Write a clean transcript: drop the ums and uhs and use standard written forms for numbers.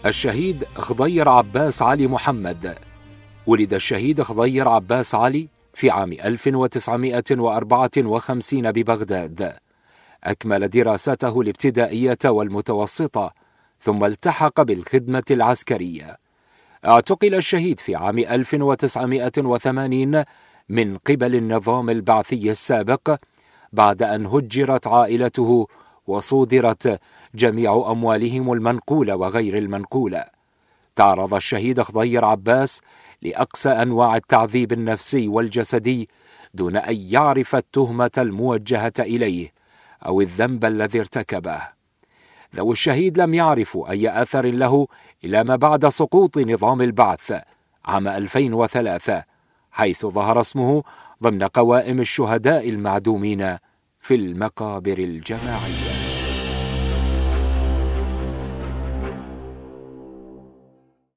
الشهيد خضير عباس علي محمد. ولد الشهيد خضير عباس علي في عام 1954 ببغداد. أكمل دراسته الابتدائية والمتوسطة، ثم التحق بالخدمة العسكرية. اعتقل الشهيد في عام 1980 من قبل النظام البعثي السابق، بعد أن هجرت عائلته وصودرت جميع أموالهم المنقولة وغير المنقولة. تعرض الشهيد خضير عباس لأقصى أنواع التعذيب النفسي والجسدي دون أن يعرف التهمة الموجهة إليه أو الذنب الذي ارتكبه. ذوي الشهيد لم يعرفوا أي أثر له إلى ما بعد سقوط نظام البعث عام 2003، حيث ظهر اسمه ضمن قوائم الشهداء المعدومين في المقابر الجماعية.